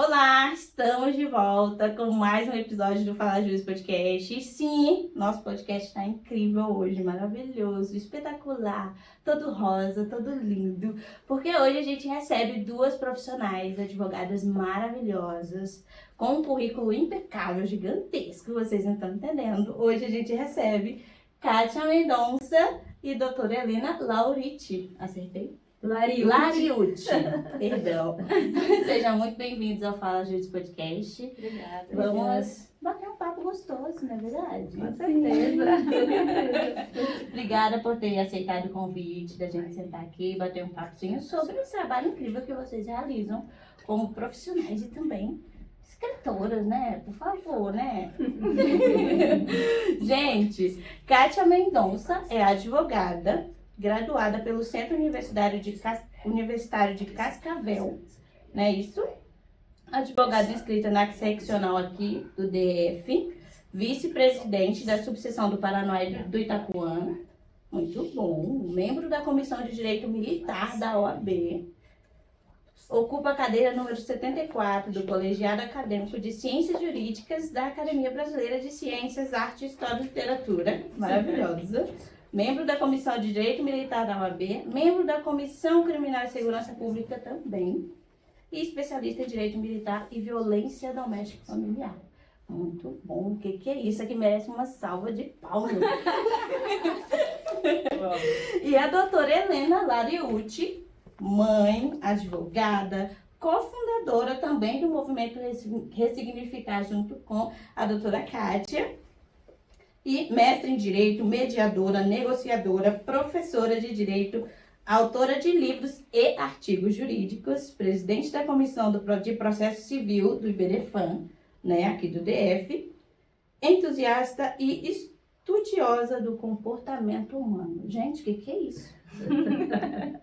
Olá, estamos de volta com mais um episódio do Fala Juiz Podcast. E sim, nosso podcast está incrível hoje, maravilhoso, espetacular, todo rosa, todo lindo, porque hoje a gente recebe duas profissionais, advogadas maravilhosas, com um currículo impecável, gigantesco, vocês não estão entendendo. Hoje a gente recebe Kátia Mendonça e doutora Helena Lauriti. Acertei? Lariucci, perdão. Sejam muito bem-vindos ao Fala Juiz Podcast. Obrigada. Vamos bater um papo gostoso, não é verdade? Com certeza. Obrigada por terem aceitado o convite da gente sentar aqui e bater um papozinho sobre o trabalho incrível que vocês realizam como profissionais e também escritoras, né? Por favor, né? Gente, Kátia Mendonça é advogada, graduada pelo Centro Universitário de Cascavel, não é isso? Advogada inscrita na seccional aqui do DF, vice-presidente da subseção do Paranoá e do Itapuã, muito bom, membro da Comissão de Direito Militar da OAB, ocupa a cadeira número 74 do Colegiado Acadêmico de Ciências Jurídicas da Academia Brasileira de Ciências, Arte, História e Literatura, maravilhosa. Membro da Comissão de Direito Militar da OAB, membro da Comissão Criminal e Segurança Pública também, e especialista em Direito Militar e Violência Doméstica Familiar. Muito bom, o que é isso? Aqui merece uma salva de palmas. E a doutora Helena Lariucci, mãe, advogada, cofundadora também do movimento Ressignificar, junto com a doutora Kátia, e mestre em Direito, mediadora, negociadora, professora de Direito, autora de livros e artigos jurídicos, presidente da Comissão de Processo Civil do IBDFAN, né, aqui do DF, entusiasta e estudiosa do comportamento humano. Gente, o que é isso?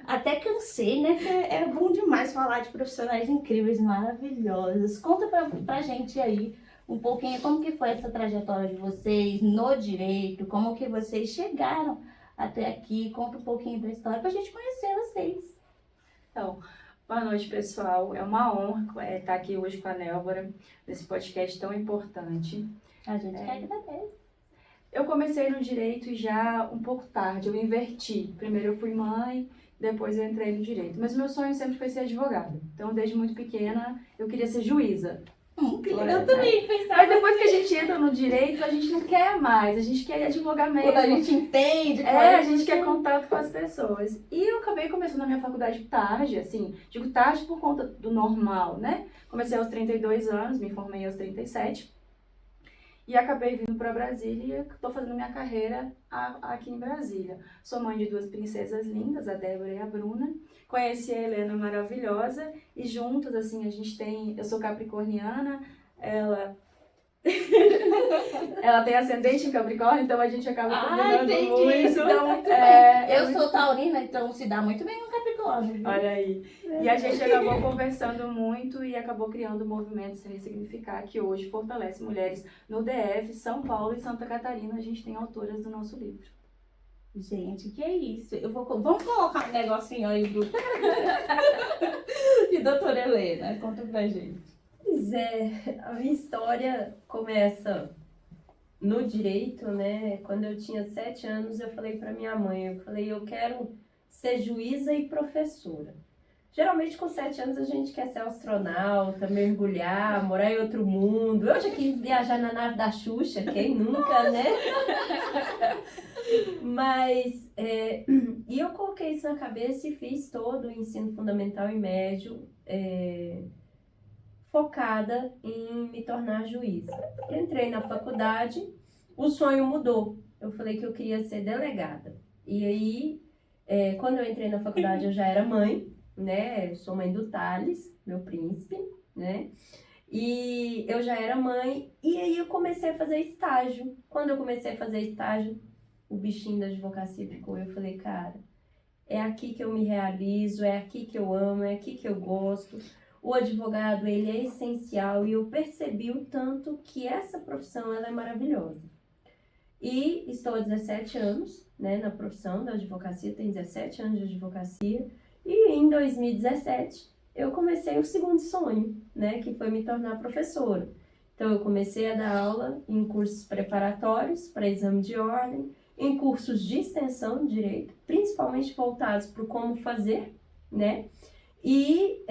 Até cansei, né? É bom demais falar de profissionais incríveis, maravilhosas. Conta pra gente aí um pouquinho como que foi essa trajetória de vocês no direito, como que vocês chegaram até aqui, conta um pouquinho da história pra gente conhecer vocês. Então, boa noite, pessoal. É uma honra estar aqui hoje com a Nélvora, nesse podcast tão importante. A gente quer agradecer. Eu comecei no direito já um pouco tarde, eu inverti. Primeiro eu fui mãe, depois eu entrei no direito. Mas o meu sonho sempre foi ser advogada. Então, desde muito pequena, eu queria ser juíza. Eu também pensava. Mas depois que a gente entra no direito, a gente não quer mais, a gente quer advogar mesmo. Quando a gente entende. A gente quer contato com as pessoas. E eu acabei começando a minha faculdade tarde, assim, digo tarde por conta do normal, né? Comecei aos 32 anos, me formei aos 37. E acabei vindo para Brasília e estou fazendo minha carreira aqui em Brasília. Sou mãe de duas princesas lindas, a Débora e a Bruna. Conheci a Helena maravilhosa e juntos, assim, a gente tem... Eu sou capricorniana, ela tem ascendente em Capricórnio, então a gente acaba combinando muito. Isso dá muito bem. Eu sou taurina, então se dá muito bem um Capricórnio. Olha aí. E a gente acabou conversando muito e acabou criando o movimento Se Ressignificar, que hoje fortalece mulheres no DF, São Paulo e Santa Catarina. A gente tem autoras do nosso livro. Gente, que é isso? Vamos colocar um negocinho aí do... E doutora Helena, conta pra gente. Pois é, a minha história começa no direito, né? Quando eu tinha 7 anos, eu falei para minha mãe, eu quero ser juíza e professora. Geralmente com 7 anos a gente quer ser astronauta, mergulhar, morar em outro mundo. Eu já quis viajar na nave da Xuxa, quem nunca, né? Mas, e eu coloquei isso na cabeça e fiz todo o ensino fundamental e médio, focada em me tornar juíza. Entrei na faculdade, o sonho mudou. Eu falei que eu queria ser delegada. E aí, quando eu entrei na faculdade, eu já era mãe, né? Eu sou mãe do Thales, meu príncipe, né? E eu já era mãe, e aí eu comecei a fazer estágio. Quando eu comecei a fazer estágio, o bichinho da advocacia ficou. Eu falei, cara, é aqui que eu me realizo, é aqui que eu amo, é aqui que eu gosto. O advogado, ele é essencial e eu percebi o tanto que essa profissão, ela é maravilhosa. E estou há 17 anos, né, na profissão da advocacia, tenho 17 anos de advocacia. E em 2017, eu comecei o segundo sonho, né, que foi me tornar professora. Então, eu comecei a dar aula em cursos preparatórios para exame de ordem, em cursos de extensão de direito, principalmente voltados para o como fazer, né? E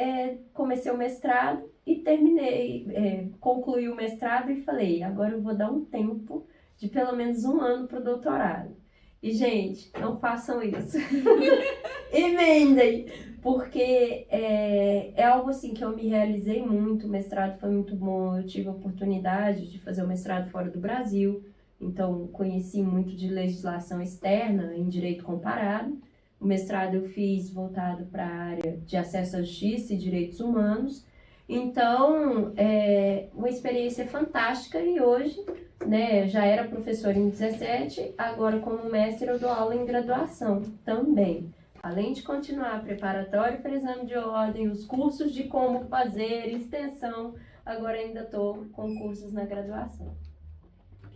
comecei o mestrado e terminei, concluí o mestrado e falei, agora eu vou dar um tempo de pelo menos 1 ano para o doutorado. E, gente, não façam isso. Emendem, porque é algo assim que eu me realizei muito, o mestrado foi muito bom, eu tive a oportunidade de fazer o mestrado fora do Brasil, então conheci muito de legislação externa em direito comparado. O mestrado eu fiz voltado para a área de acesso à justiça e direitos humanos, então uma experiência fantástica e hoje, né, já era professora em 17, agora como mestre eu dou aula em graduação também. Além de continuar preparatório para exame de ordem, os cursos de como fazer, extensão, agora ainda estou com cursos na graduação.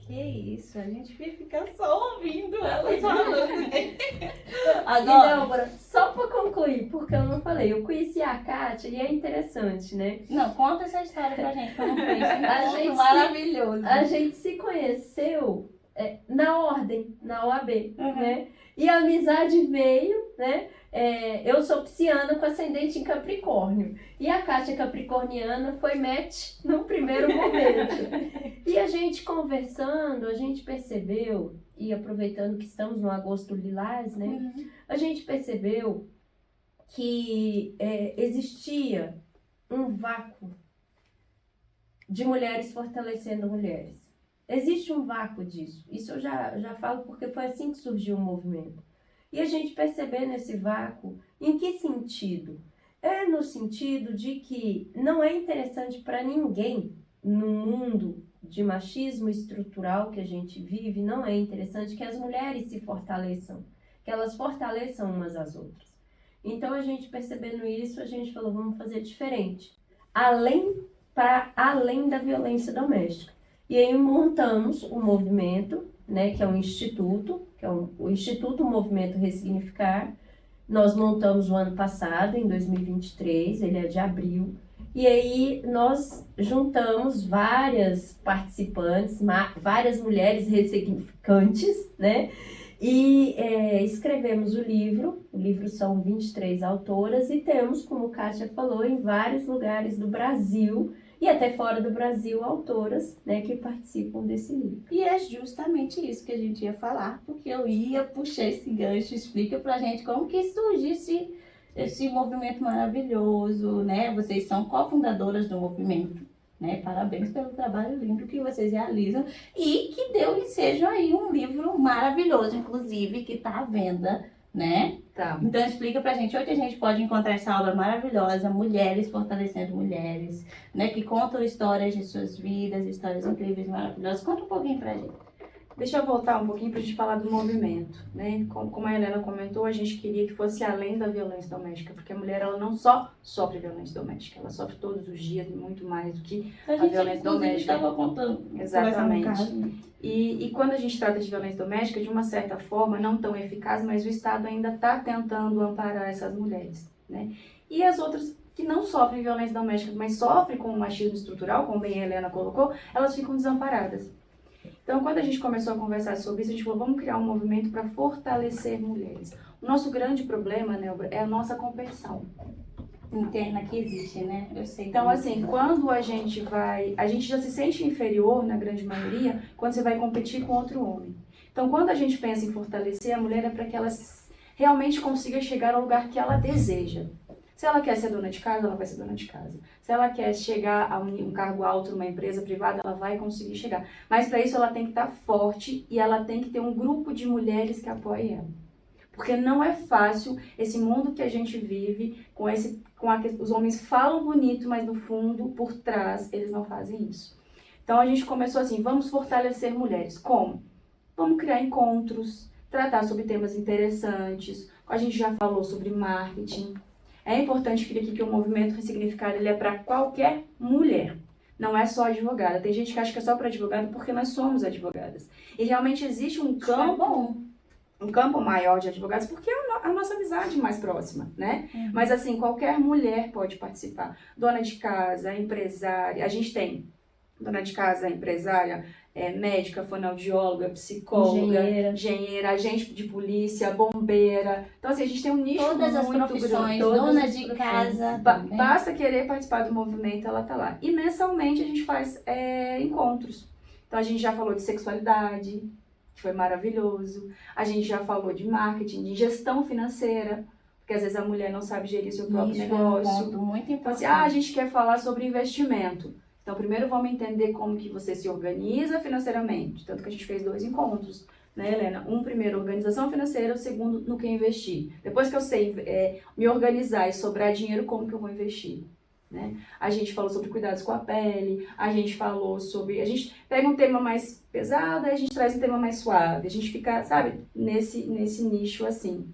Que isso, a gente fica só ouvindo ela falando. E Débora, só para concluir, porque eu não falei, eu conheci a Kátia e é interessante, né? Não, conta essa história pra gente, que eu não conheço. A gente maravilhoso. A gente se conheceu na ordem, na OAB, Uhum. né? E a amizade veio, né? Eu sou pisciana com ascendente em Capricórnio. E a Kátia capricorniana foi match no primeiro momento. E a gente conversando, a gente percebeu, e aproveitando que estamos no agosto lilás, né? Uhum. A gente percebeu que existia um vácuo de mulheres fortalecendo mulheres. Existe um vácuo disso. Isso eu já falo porque foi assim que surgiu o movimento. E a gente perceber nesse vácuo, em que sentido? É no sentido de que não é interessante para ninguém, no mundo de machismo estrutural que a gente vive, não é interessante que as mulheres se fortaleçam, que elas fortaleçam umas às outras. Então, a gente percebendo isso, a gente falou, vamos fazer diferente. Para além da violência doméstica. E aí montamos um movimento, né, que é um instituto, que é o Instituto Movimento Ressignificar. Nós montamos o ano passado, em 2023, ele é de abril. E aí nós juntamos várias participantes, várias mulheres ressignificantes, né? E escrevemos o livro são 23 autoras e temos, como Kátia falou, em vários lugares do Brasil e até fora do Brasil, autoras, né, que participam desse livro. E é justamente isso que a gente ia falar, porque eu ia puxar esse gancho, explica pra gente como que surgiu esse movimento maravilhoso, né? Vocês são cofundadoras do movimento, né? Parabéns pelo trabalho lindo que vocês realizam e que deu ensejo aí um livro maravilhoso, inclusive, que está à venda, né? Tá. Então explica pra gente onde a gente pode encontrar essa obra maravilhosa, Mulheres Fortalecendo Mulheres, né? Que contam histórias de suas vidas, histórias incríveis, maravilhosas. Conta um pouquinho pra gente. Deixa eu voltar um pouquinho para a gente falar do movimento, né? Como a Helena comentou, a gente queria que fosse além da violência doméstica, porque a mulher ela não só sofre violência doméstica, ela sofre todos os dias muito mais do que A gente violência doméstica. estava contando. Exatamente. conversando no caso. E quando a gente trata de violência doméstica, de uma certa forma, não tão eficaz, mas o Estado ainda está tentando amparar essas mulheres, né? E as outras que não sofrem violência doméstica, mas sofrem com o machismo estrutural, como bem a Helena colocou, elas ficam desamparadas. Então, quando a gente começou a conversar sobre isso, a gente falou, vamos criar um movimento para fortalecer mulheres. O nosso grande problema, né, é a nossa competição Interna que existe, né? Eu sei. Então, assim, quando a gente já se sente inferior, na grande maioria, quando você vai competir com outro homem. Então, quando a gente pensa em fortalecer a mulher, é para que ela realmente consiga chegar ao lugar que ela deseja. Se ela quer ser dona de casa, ela vai ser dona de casa. Se ela quer chegar a um cargo alto numa empresa privada, ela vai conseguir chegar. Mas para isso ela tem que estar forte e ela tem que ter um grupo de mulheres que apoiem ela. Porque não é fácil esse mundo que a gente vive, os homens falam bonito, mas no fundo, por trás, eles não fazem isso. Então a gente começou assim, vamos fortalecer mulheres. Como? Vamos criar encontros, tratar sobre temas interessantes. A gente já falou sobre marketing. É importante, filha, aqui que o movimento Ressignificar ele é para qualquer mulher. Não é só advogada. Tem gente que acha que é só para advogada porque nós somos advogadas. E realmente existe um campo... um campo maior de advogados, porque é a nossa amizade mais próxima, né? Mas assim, qualquer mulher pode participar. Dona de casa, empresária, a gente tem dona de casa, empresária, médica, fonoaudióloga, psicóloga, engenheira, agente de polícia, bombeira. Então assim, a gente tem um nicho Todas as muito profissões, grande. dona de casa. também. Basta querer participar do movimento, ela tá lá. E mensalmente a gente faz encontros. Então a gente já falou de sexualidade, que foi maravilhoso. A gente já falou de marketing, de gestão financeira, porque às vezes a mulher não sabe gerir seu próprio Isso é um negócio. ponto muito Então assim, importante. a gente quer falar sobre investimento. Então primeiro vamos entender como que você se organiza financeiramente. Tanto que a gente fez 2 encontros, né, Helena? Um primeiro, organização financeira, o segundo, no que investir. Depois que eu sei me organizar e sobrar dinheiro, como que eu vou investir? Né? A gente falou sobre cuidados com a pele, a gente falou sobre... A gente pega um tema mais pesado, aí a gente traz um tema mais suave. A gente fica, sabe, nesse nicho assim.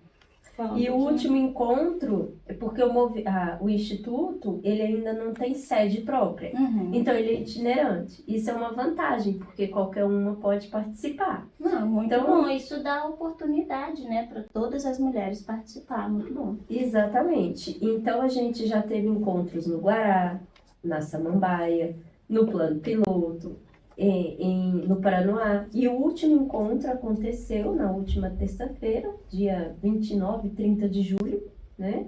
E o último encontro, porque o Instituto, ele ainda não tem sede própria. Uhum. Então, ele é itinerante. Isso é uma vantagem, porque qualquer uma pode participar. Não, muito Então, bom. Isso dá oportunidade, né, para todas as mulheres participar. Muito bom. Exatamente. Então, a gente já teve encontros no Guará, na Samambaia, no Plano Piloto, no Paranoá. E o último encontro aconteceu na última terça-feira, dia 29 e 30 de julho, né?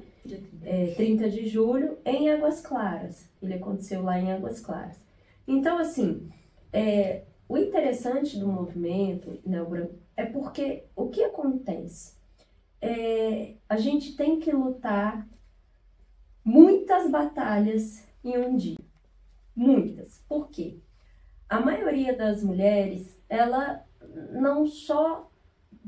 30 de julho, em Águas Claras. Ele aconteceu lá em Águas Claras. Então, assim, o interessante do movimento, Nelbra, é porque o que acontece? A gente tem que lutar muitas batalhas em um dia. Muitas. Por quê? A maioria das mulheres, ela não só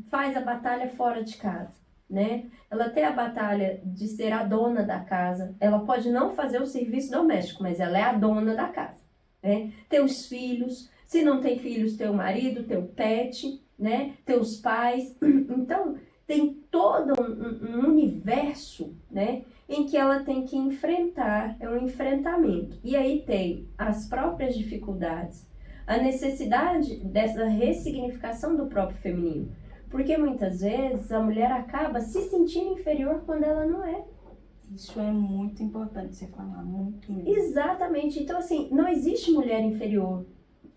faz a batalha fora de casa, né? Ela tem a batalha de ser a dona da casa. Ela pode não fazer o serviço doméstico, mas ela é a dona da casa, né? Tem os filhos. Se não tem filhos, tem o marido, tem o pet, né? Tem os pais. Então, tem todo um universo, né? Em que ela tem que enfrentar, é um enfrentamento. E aí tem as próprias dificuldades, a necessidade dessa ressignificação do próprio feminino. Porque muitas vezes a mulher acaba se sentindo inferior quando ela não é. Isso é muito importante você falar, muito mesmo. Exatamente. Então, assim, não existe mulher inferior,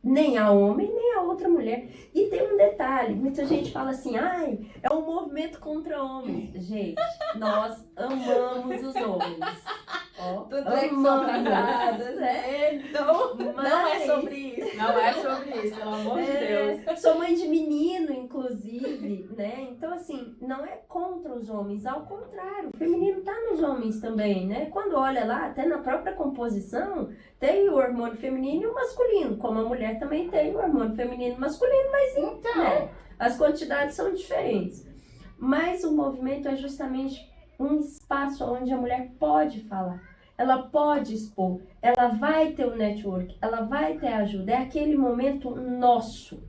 nem a homem, nem a outra mulher. E tem um detalhe, muita gente fala assim, ai, é um movimento contra homens. Gente, nós amamos os homens. Ó, Tudo é que são atrasadas, né? Então, não é sobre isso. Não é sobre isso, pelo amor de Deus. Sou mãe de menino, inclusive, né? Então, assim, não é contra os homens, ao contrário, o feminino tá nos homens também, né? Quando olha lá, até na própria composição, tem o hormônio feminino e o masculino, como a mulher também tem o hormônio feminino e masculino, mas Então, né? As quantidades são diferentes. Mas o movimento é justamente um espaço onde a mulher pode falar, ela pode expor, ela vai ter o network, ela vai ter ajuda, é aquele momento nosso,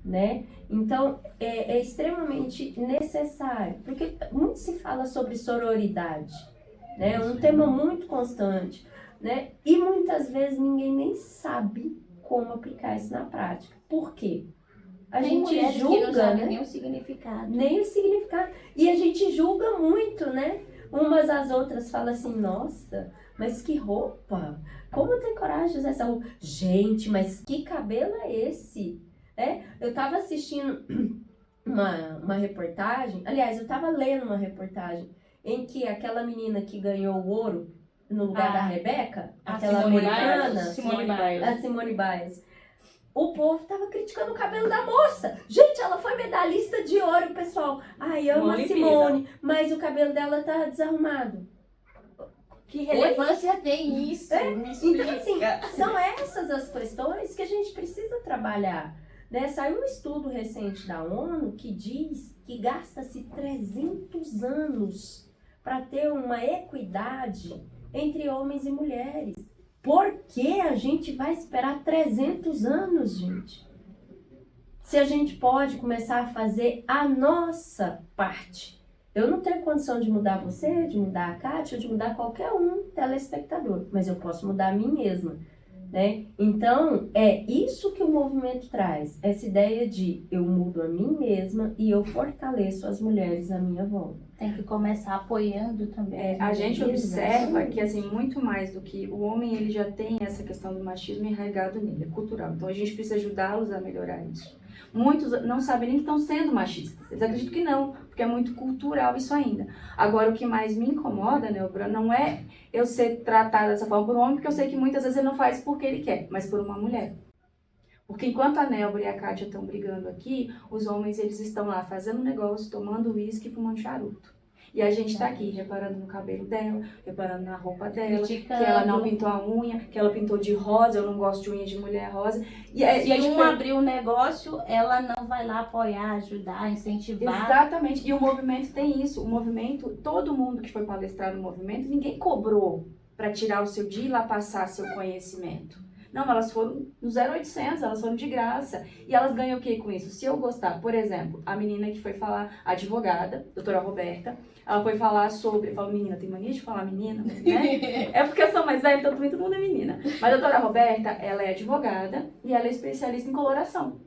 né? Então, é extremamente necessário, porque muito se fala sobre sororidade, né? É um tema muito constante, né? E muitas vezes ninguém nem sabe como aplicar isso na prática. Por quê? A tem gente mulheres que não julga, sabem né? nem o significado. Nem o significado. E a gente julga muito, né? Umas às outras falam assim, nossa, mas que roupa! Como tem coragem de usar essa roupa? Gente, mas que cabelo é esse? Eu tava assistindo uma reportagem, aliás, eu tava lendo uma reportagem em que aquela menina que ganhou o ouro no lugar da Rebeca, aquela americana, a Simone Biles, o povo tava criticando o cabelo da moça. Gente, ela foi medalhista de ouro, pessoal. Ai, amo a Simone, mas o cabelo dela tá desarrumado. Que relevância tem isso? Me Então, assim, explica. são essas as questões que a gente precisa trabalhar, né? Saiu um estudo recente da ONU que diz que gasta-se 300 anos para ter uma equidade entre homens e mulheres. Por que a gente vai esperar 300 anos, gente? Se a gente pode começar a fazer a nossa parte. Eu não tenho condição de mudar você, de mudar a Kátia, de mudar qualquer um telespectador, mas eu posso mudar a mim mesma. né? Então, é isso que o movimento traz, essa ideia de eu mudo a mim mesma e eu fortaleço as mulheres à minha volta. Tem que começar apoiando também. A gente observa Exato. que, assim, muito mais do que o homem, ele já tem essa questão do machismo enraizado nele, é cultural. Então, a gente precisa ajudá-los a melhorar isso. Muitos não sabem nem que estão sendo machistas. Eles acreditam que não, porque é muito cultural isso ainda. Agora, o que mais me incomoda, né, Bruno, não é eu ser tratada dessa forma por um homem, porque eu sei que muitas vezes ele não faz porque ele quer, mas por uma mulher. Porque enquanto a Nélbora e a Kátia estão brigando aqui, os homens eles estão lá fazendo negócio, tomando uísque e fumando charuto. E a gente tá aqui reparando no cabelo dela, reparando na roupa dela, Criticando. que ela não pintou a unha, que ela pintou de rosa, eu não gosto de unha de mulher rosa. E a Se gente um abrir um negócio, ela não vai lá apoiar, ajudar, incentivar. Exatamente, e o movimento tem isso. O movimento, todo mundo que foi palestrar no movimento, ninguém cobrou para tirar o seu dia e ir lá passar seu conhecimento. Não, elas foram no 0800, elas foram de graça. E elas ganham o que com isso? Se eu gostar, por exemplo, a menina que foi falar, a advogada, doutora Roberta, ela foi falar sobre, eu falo menina, tem mania de falar menina, né? É porque eu sou mais velha, então todo mundo é menina. Mas a doutora Roberta, ela é advogada e ela é especialista em coloração.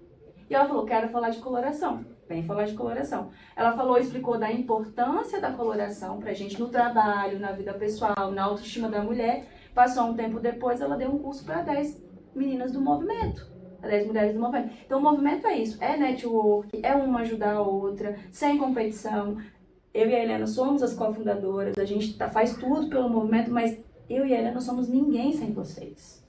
E ela falou, quero falar de coloração. Vem falar de coloração. Ela falou, explicou da importância da coloração pra gente no trabalho, na vida pessoal, na autoestima da mulher. Passou um tempo depois, ela deu um curso para 10 meninas do movimento, 10 mulheres do movimento. Então, o movimento é isso, é network, é uma ajudar a outra, sem competição. Eu e a Helena somos as cofundadoras, a gente faz tudo pelo movimento, mas eu e a Helena não somos ninguém sem vocês.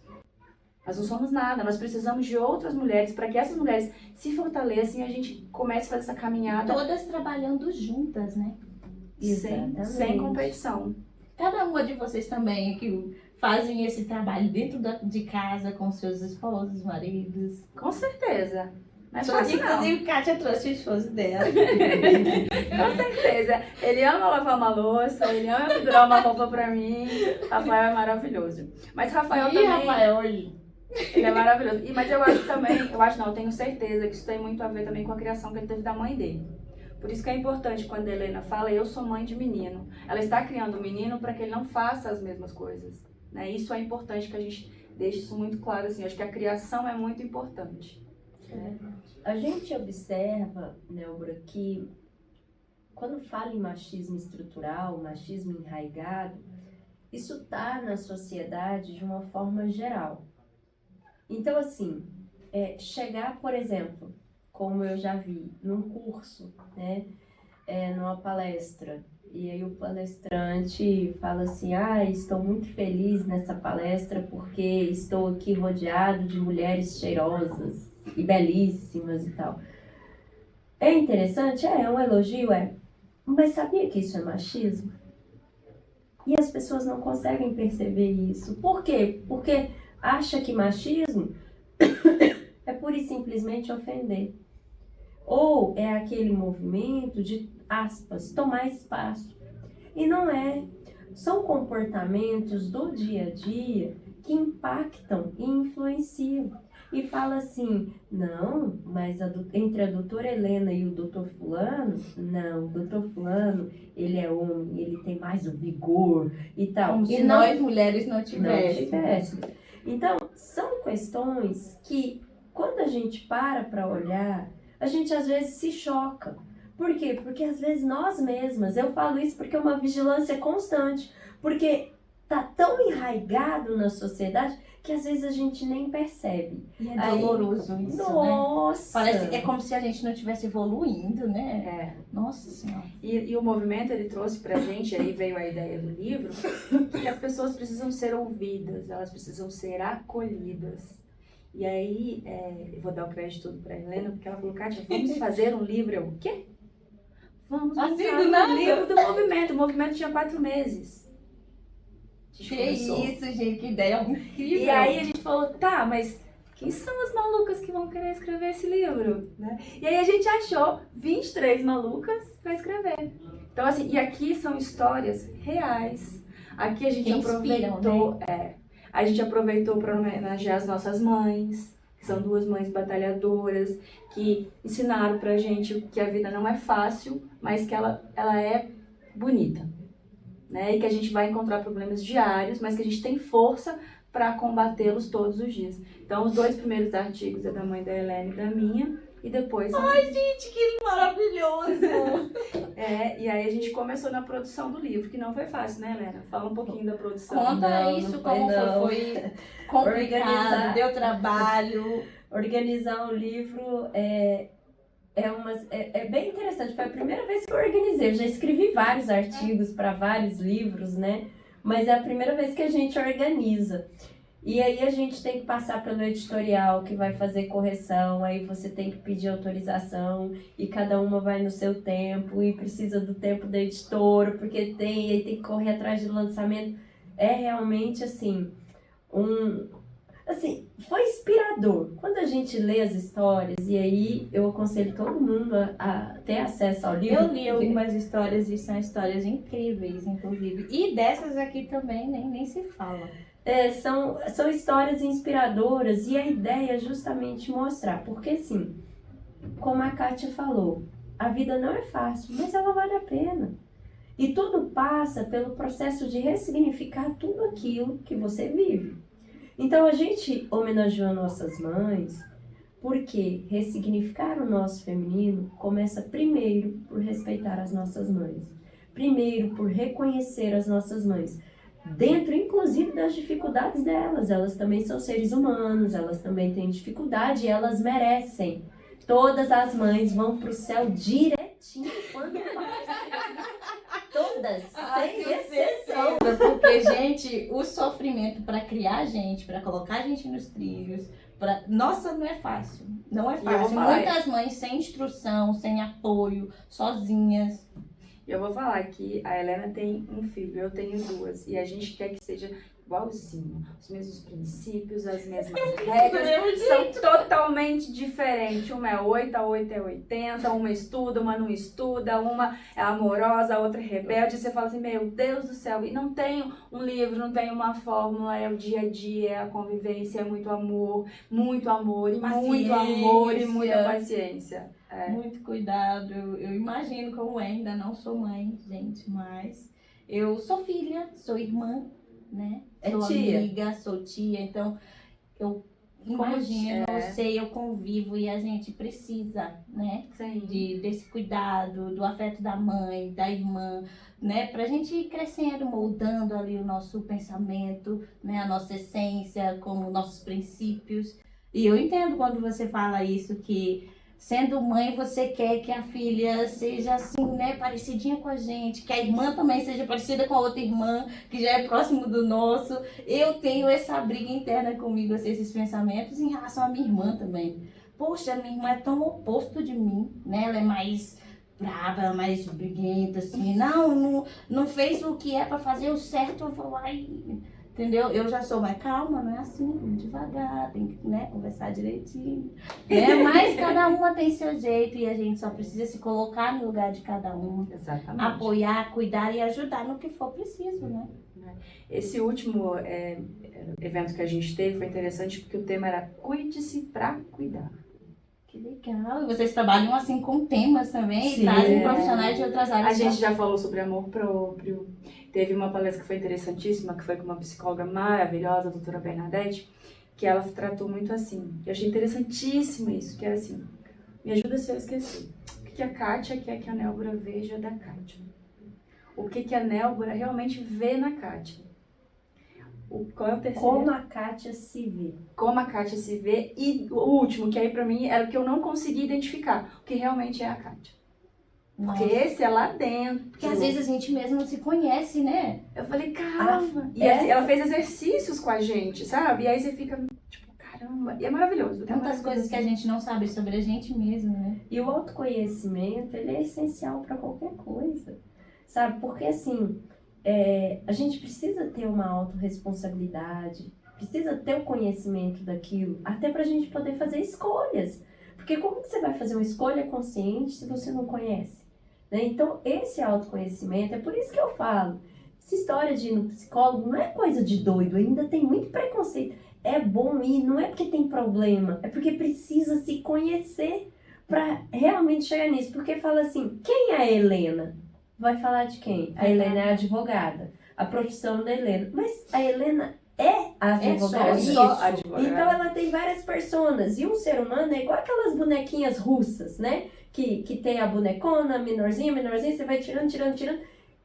Nós não somos nada, nós precisamos de outras mulheres para que essas mulheres se fortaleçam e a gente comece a fazer essa caminhada. Todas trabalhando juntas, né? Sem competição. Cada uma de vocês também que fazem esse trabalho dentro de casa com seus esposos, maridos. Com certeza. Não é fácil, não. Inclusive, Kátia trouxe o esposo dela. Com certeza. Ele ama lavar uma louça, ele ama pendurar uma roupa pra mim. Rafael é maravilhoso. Mas Rafael também... Rafael hoje? Ele é maravilhoso. Mas eu acho também, eu tenho certeza que isso tem muito a ver também com a criação que ele teve da mãe dele. Por isso que é importante quando a Helena fala, eu sou mãe de menino. Ela está criando um menino para que ele não faça as mesmas coisas. Né? Isso é importante que a gente deixe isso muito claro. Assim. Acho que a criação é muito importante. A gente observa, Nélbora, que quando fala em machismo estrutural, machismo enraizado, isso está na sociedade de uma forma geral. Então, assim, chegar, por exemplo, como eu já vi, num curso, né, numa palestra, e aí o palestrante fala assim, estou muito feliz nessa palestra porque estou aqui rodeado de mulheres cheirosas e belíssimas e tal. É interessante? É um elogio? Mas sabia que isso é machismo? E as pessoas não conseguem perceber isso. Por quê? Porque acha que machismo é pura e simplesmente ofender. Ou é aquele movimento de, aspas, tomar espaço. E não é. São comportamentos do dia a dia que impactam e influenciam. E fala assim, não, mas entre a doutora Helena e o doutor fulano, não, o doutor fulano, ele é homem, ele tem mais o vigor e tal. Como se nós mulheres não tivéssemos. Então, são questões que, quando a gente para olhar, a gente às vezes se choca. Por quê? Porque às vezes nós mesmas, eu falo isso porque é uma vigilância constante, porque tá tão enraizado na sociedade que às vezes a gente nem percebe. E é doloroso isso, nossa! Né? Parece, é como se a gente não estivesse evoluindo, né? Nossa Senhora. E o movimento, ele trouxe pra gente, aí veio a ideia do livro, que as pessoas precisam ser ouvidas, elas precisam ser acolhidas. E aí, eu vou dar o crédito todo pra Helena, porque ela falou, Kátia, vamos fazer um livro. Eu, o quê? Vamos assim, fazer um livro do movimento. O movimento tinha 4 meses. Que isso, gente, que ideia incrível. E aí a gente falou, tá, mas quem são as malucas que vão querer escrever esse livro? Né? E aí a gente achou 23 malucas para escrever. Então, assim, e aqui são histórias reais. Aqui a gente aproveitou, né? A gente aproveitou para homenagear as nossas mães, que são 2 mães batalhadoras, que ensinaram pra gente que a vida não é fácil, mas que ela é bonita. Né? E que a gente vai encontrar problemas diários, mas que a gente tem força para combatê-los todos os dias. Então, os 2 primeiros artigos é da mãe da Helena e da minha, e depois... Gente, que maravilhoso! E aí a gente começou na produção do livro, que não foi fácil, né, Helena? Fala um pouquinho da produção. Conta Não, isso, não como não. foi complicado, Organizar. deu trabalho. Organizar um livro é bem interessante. Foi a primeira vez que eu organizei. Eu já escrevi vários artigos para vários livros, né? Mas é a primeira vez que a gente organiza. E aí a gente tem que passar pelo editorial, que vai fazer correção, aí você tem que pedir autorização, e cada uma vai no seu tempo, e precisa do tempo da editora, porque aí tem que correr atrás do lançamento. É realmente, assim, foi inspirador. Quando a gente lê as histórias, e aí eu aconselho todo mundo a ter acesso ao livro. Eu li algumas histórias e são histórias incríveis, inclusive. E dessas aqui também nem se fala. São histórias inspiradoras, e a ideia é justamente mostrar, porque assim, como a Kátia falou, a vida não é fácil, mas ela vale a pena. E tudo passa pelo processo de ressignificar tudo aquilo que você vive. Então a gente homenageou nossas mães, porque ressignificar o nosso feminino começa primeiro por respeitar as nossas mães. Primeiro por reconhecer as nossas mães. Dentro, inclusive, das dificuldades delas. Elas também são seres humanos, elas também têm dificuldade e elas merecem. Todas as mães vão pro céu direitinho quando todas, sem exceção. Porque, gente, o sofrimento para criar a gente, para colocar a gente nos trilhos, nossa, não é fácil. Não é fácil. Muitas mães sem instrução, sem apoio, sozinhas. Eu vou falar que a Helena tem um filho, eu tenho 2, e a gente quer que seja igualzinho. Os mesmos princípios, as mesmas regras, são totalmente diferentes. Uma é 8, a 8 é 80, uma estuda, uma não estuda, uma é amorosa, a outra é rebelde. Você fala assim, meu Deus do céu, e não tem um livro, não tem uma fórmula, é o dia a dia, é a convivência, é muito amor, e muito amor e muita paciência. Muito cuidado. Eu imagino como é, ainda não sou mãe, gente, mas eu sou filha, sou irmã, né? Sou tia. amiga, sou tia, então eu imagino, eu sei, eu convivo e a gente precisa, né? Sim. Desse cuidado, do afeto da mãe, da irmã, né? Pra gente ir crescendo, moldando ali o nosso pensamento, né? A nossa essência, como nossos princípios. E eu entendo quando você fala isso, que sendo mãe, você quer que a filha seja assim, né, parecidinha com a gente, que a irmã também seja parecida com a outra irmã, que já é próximo do nosso. Eu tenho essa briga interna comigo, assim, esses pensamentos em relação à minha irmã também. Poxa, minha irmã é tão oposto de mim, né? Ela é mais brava, mais briguenta, assim. Não fez o que é pra fazer o certo, eu vou lá e... Entendeu? Eu já sou mais calma, não é assim, vamos devagar, tem que, né, conversar direitinho. Né? Mas cada uma tem seu jeito e a gente só precisa se colocar no lugar de cada uma. Exatamente. Apoiar, cuidar e ajudar no que for preciso, né? Esse último evento que a gente teve foi interessante porque o tema era Cuide-se pra cuidar. Que legal. E vocês trabalham assim com temas também Sim, e trazem profissionais de outras áreas. A gente já falou sobre amor próprio. Teve uma palestra que foi interessantíssima, que foi com uma psicóloga maravilhosa, a doutora Bernadette, que ela tratou muito assim. Eu achei interessantíssimo isso, que era assim, me ajuda se eu esqueci. O que a Kátia quer que a Nélbora veja da Kátia? O que a Nélbora realmente vê na Kátia? Qual é o terceiro? Como a Kátia se vê. Como a Kátia se vê. E o último, que aí pra mim era o que eu não consegui identificar, o que realmente é a Kátia. Porque esse é lá dentro. Porque às vezes a gente mesmo não se conhece, né? Eu falei, caramba. E assim, ela fez exercícios com a gente, sabe? E aí você fica, tipo, caramba. E é maravilhoso. Tantas coisas que a gente não sabe sobre a gente mesmo, né? E o autoconhecimento, ele é essencial para qualquer coisa, sabe? Porque assim, a gente precisa ter uma autorresponsabilidade, precisa ter o conhecimento daquilo, até pra gente poder fazer escolhas. Porque como que você vai fazer uma escolha consciente se você não conhece? Né? Então, esse autoconhecimento, é por isso que eu falo, essa história de ir no psicólogo não é coisa de doido, ainda tem muito preconceito. É bom ir, não é porque tem problema, é porque precisa se conhecer para realmente chegar nisso. Porque fala assim, quem é a Helena? Vai falar de quem? A Helena é advogada, a profissão da Helena. Mas a Helena é advogada. só Isso. advogada. Então ela tem várias personas. E um ser humano é igual aquelas bonequinhas russas, né? Que tem a bonecona, menorzinha, você vai tirando.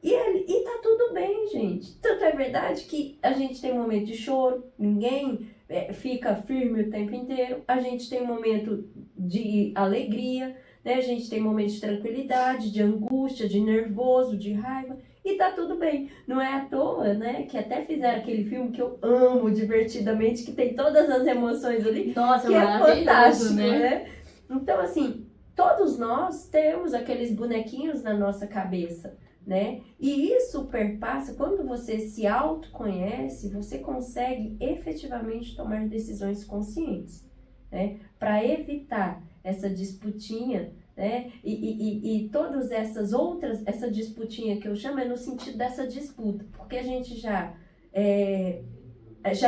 E tá tudo bem, gente. Tanto é verdade que a gente tem um momento de choro, ninguém fica firme o tempo inteiro. A gente tem um momento de alegria, né? A gente tem um momento de tranquilidade, de angústia, de nervoso, de raiva. E tá tudo bem. Não é à toa, né? Que até fizeram aquele filme que eu amo divertidamente, que tem todas as emoções ali. Nossa, Que é maravilhoso, fantástico, né? né? Então, assim, todos nós temos aqueles bonequinhos na nossa cabeça, né? E isso perpassa, quando você se autoconhece, você consegue efetivamente tomar decisões conscientes, né? Para evitar essa disputinha, né? E todas essas outras, essa disputinha que eu chamo é no sentido dessa disputa, porque a gente já é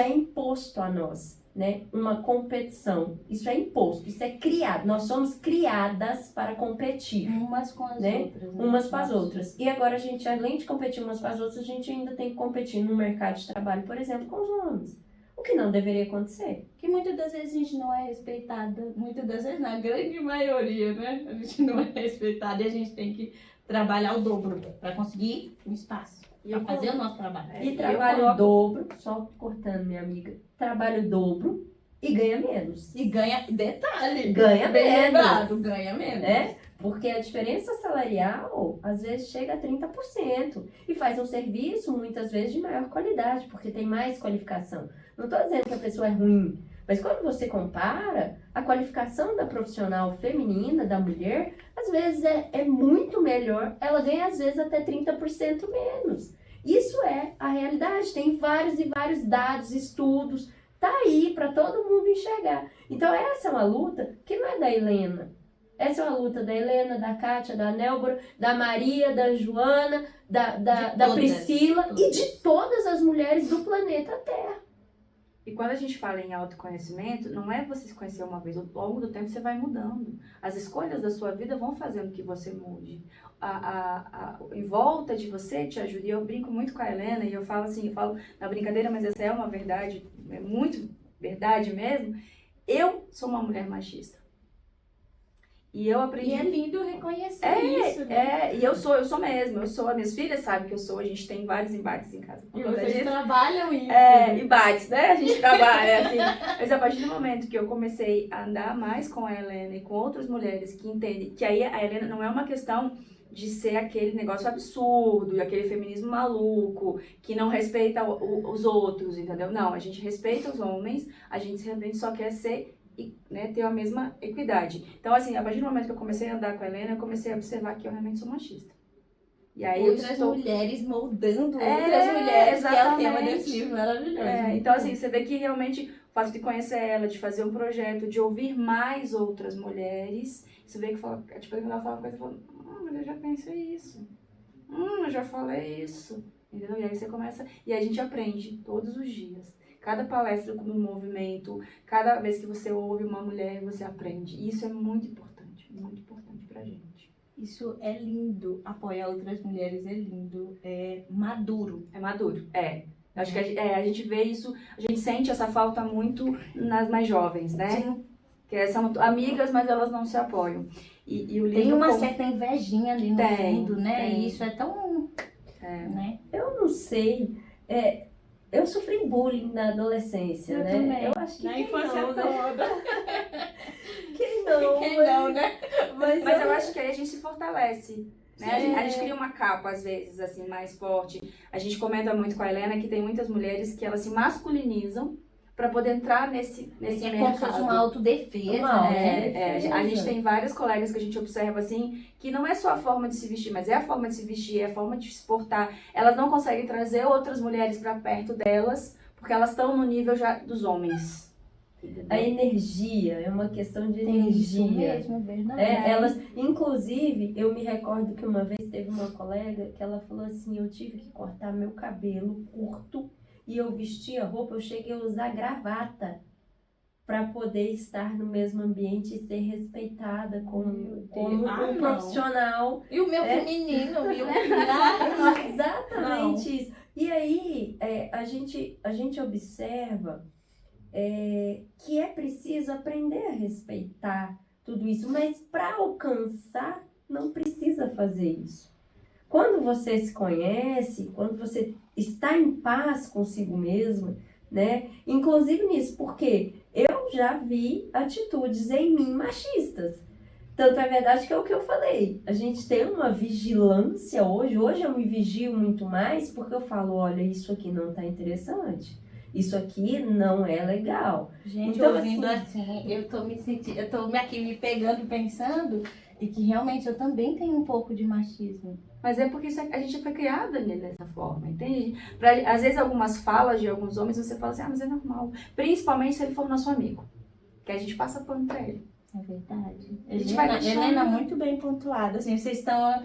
imposto a nós, né? Uma competição. Isso é imposto, isso é criado. Nós somos criadas para competir. Umas com as Né? outras. Né? Umas com as outras. E agora a gente, além de competir umas com as outras, a gente ainda tem que competir no mercado de trabalho, por exemplo, com os homens. O que não deveria acontecer. Que muitas das vezes a gente não é respeitada. Muitas das vezes, na grande maioria, né? A gente não é respeitada e a gente tem que trabalhar o dobro para conseguir um espaço. Para fazer o nosso trabalho. E trabalha o dobro, só cortando, minha amiga, trabalha o dobro e ganha menos. E ganha, detalhe, Ganha bem menos. lembrado, ganha menos. Né? Porque a diferença salarial, às vezes, chega a 30%. E faz um serviço, muitas vezes, de maior qualidade, porque tem mais qualificação. Não estou dizendo que a pessoa é ruim, mas quando você compara, a qualificação da profissional feminina, da mulher, às vezes é muito melhor. Ela ganha, às vezes, até 30% menos. Isso é a realidade. Tem vários e vários dados, estudos. Tá aí para todo mundo enxergar. Então, essa é uma luta que não é da Helena. Essa é uma luta da Helena, da Kátia, da Nélbora, da Maria, da Joana, da Priscila e de todas as mulheres do planeta Terra. E quando a gente fala em autoconhecimento, não é você se conhecer uma vez, ao longo do tempo você vai mudando. As escolhas da sua vida vão fazendo que você mude. Em volta de você te ajuda. E eu brinco muito com a Helena e eu falo assim, eu falo na brincadeira, mas essa é uma verdade, é muito verdade mesmo. Eu sou uma mulher machista. E eu aprendi... E é lindo reconhecer isso, né? E eu sou mesmo, as minhas filhas sabem que eu sou, a gente tem vários embates em casa. E vocês trabalham isso. Embates, né? A gente trabalha, assim. Mas a partir do momento que eu comecei a andar mais com a Helena e com outras mulheres que entendem, que aí a Helena não é uma questão de ser aquele negócio absurdo, aquele feminismo maluco, que não respeita os outros, entendeu? Não, a gente respeita os homens, a gente realmente só quer ser... E, né, ter a mesma equidade. Então, assim, a partir do momento que eu comecei a andar com a Helena, eu comecei a observar que eu realmente sou machista. E aí outras mulheres moldando outras mulheres, exatamente. que é o tema desse livro maravilhoso. Então, assim, você vê que realmente o fato de conhecer ela, de fazer um projeto, de ouvir mais outras mulheres, você vê que fala, tipo, quando ela fala uma coisa, eu falo, mas eu já pensei isso. Eu já falei isso. Entendeu? E aí você começa, e aí a gente aprende todos os dias. Cada palestra no movimento, cada vez que você ouve uma mulher, você aprende. E isso é muito importante pra gente. Isso é lindo. Apoiar outras mulheres é lindo. É maduro. É maduro, Acho que a gente vê isso, a gente sente essa falta muito nas mais jovens, né? Sim. Que são amigas, mas elas não se apoiam. E o livro tem uma certa invejinha ali no fundo, né? Tem. E isso é tão... Né? Eu não sei... Eu sofri bullying na adolescência, Eu né? também. Eu acho que Na infância não, né? toda. Quem não? Quem não, né? Mas eu acho que aí a gente se fortalece. Né? A gente cria uma capa, às vezes, assim, mais forte. A gente comenta muito com a Helena que tem muitas mulheres que elas se masculinizam para poder entrar nesse É mercado. como se fosse uma autodefesa, né? A gente tem vários colegas que a gente observa assim, que não é só a forma de se vestir, mas é a forma de se vestir, é a forma de se portar. Elas não conseguem trazer outras mulheres para perto delas, porque elas estão no nível já dos homens. Entendeu? A energia, é uma questão de energia. Isso mesmo, é verdade. Elas, inclusive, eu me recordo que uma vez teve uma colega que ela falou assim, eu tive que cortar meu cabelo curto e eu vestia roupa, eu cheguei a usar gravata para poder estar no mesmo ambiente e ser respeitada como um profissional. E o meu feminino, Exatamente isso. E aí, a gente observa que é preciso aprender a respeitar tudo isso, mas para alcançar, não precisa fazer isso. Quando você se conhece, quando você está em paz consigo mesma, né? Inclusive nisso, porque eu já vi atitudes em mim machistas. Tanto é verdade que é o que eu falei. A gente tem uma vigilância hoje. Hoje eu me vigio muito mais porque eu falo, olha, isso aqui não tá interessante. Isso aqui não é legal. Gente, Então, ouvindo assim, eu tô me sentindo, eu tô aqui me pegando, pensando, e que realmente eu também tenho um pouco de machismo. Mas é porque a gente foi criada dessa forma, entende? Às vezes algumas falas de alguns homens você fala assim, mas é normal. Principalmente se ele for nosso amigo. Que a gente passa pano pra ele. É verdade. A gente vai deixando. Helena, muito bem pontuada. Assim, vocês estão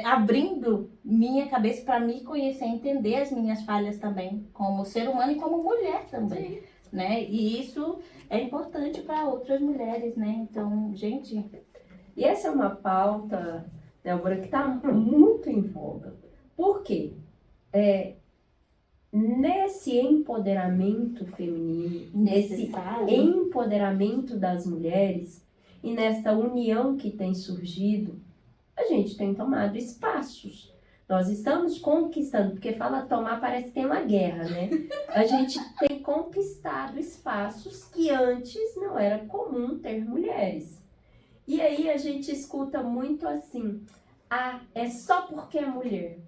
abrindo minha cabeça para me conhecer, entender as minhas falhas também, como ser humano e como mulher também. Sim. Né? E isso é importante para outras mulheres, né? Então, gente... E essa é uma pauta, Débora, que está muito em voga. Por quê? Nesse empoderamento feminino, nesse Necessário. empoderamento das mulheres e nessa união que tem surgido, a gente tem tomado espaços. Nós estamos conquistando, porque fala tomar parece que tem uma guerra, né? A gente tem conquistado espaços que antes não era comum ter mulheres. E aí a gente escuta muito assim, é só porque é mulher.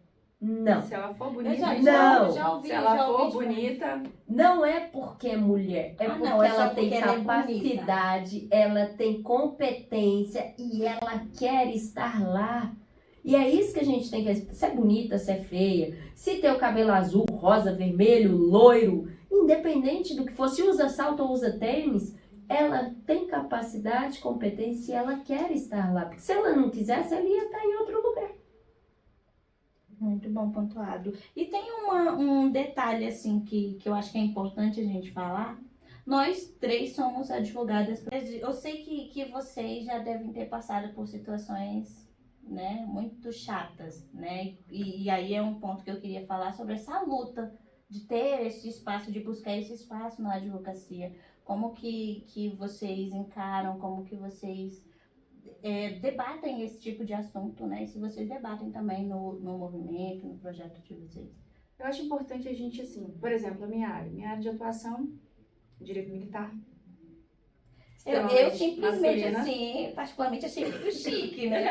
Não. Se ela for Eu bonita, já ouvi, se ela for de- bonita, Não é porque é mulher, é porque não, é só ela tem porque ela é capacidade, ela tem competência e ela quer estar lá. E é isso que a gente tem que... Se é bonita, se é feia, se tem o cabelo azul, rosa, vermelho, loiro, independente do que for, se usa salto ou usa tênis, ela tem capacidade, competência e ela quer estar lá. Porque se ela não quisesse, ela ia estar em outro lugar. Muito bom pontuado. E tem um detalhe, assim, que eu acho que é importante a gente falar. Nós três somos advogadas. Eu sei que vocês já devem ter passado por situações, né, muito chatas, né? E aí é um ponto que eu queria falar sobre essa luta de ter esse espaço, de buscar esse espaço na advocacia. Como que vocês encaram, como que vocês debatem esse tipo de assunto, né? E se vocês debatem também no movimento, no projeto de vocês. eu acho importante a gente, assim, por exemplo, a minha área de atuação, direito militar. Eu simplesmente, masculina. assim, particularmente achei muito chique, né?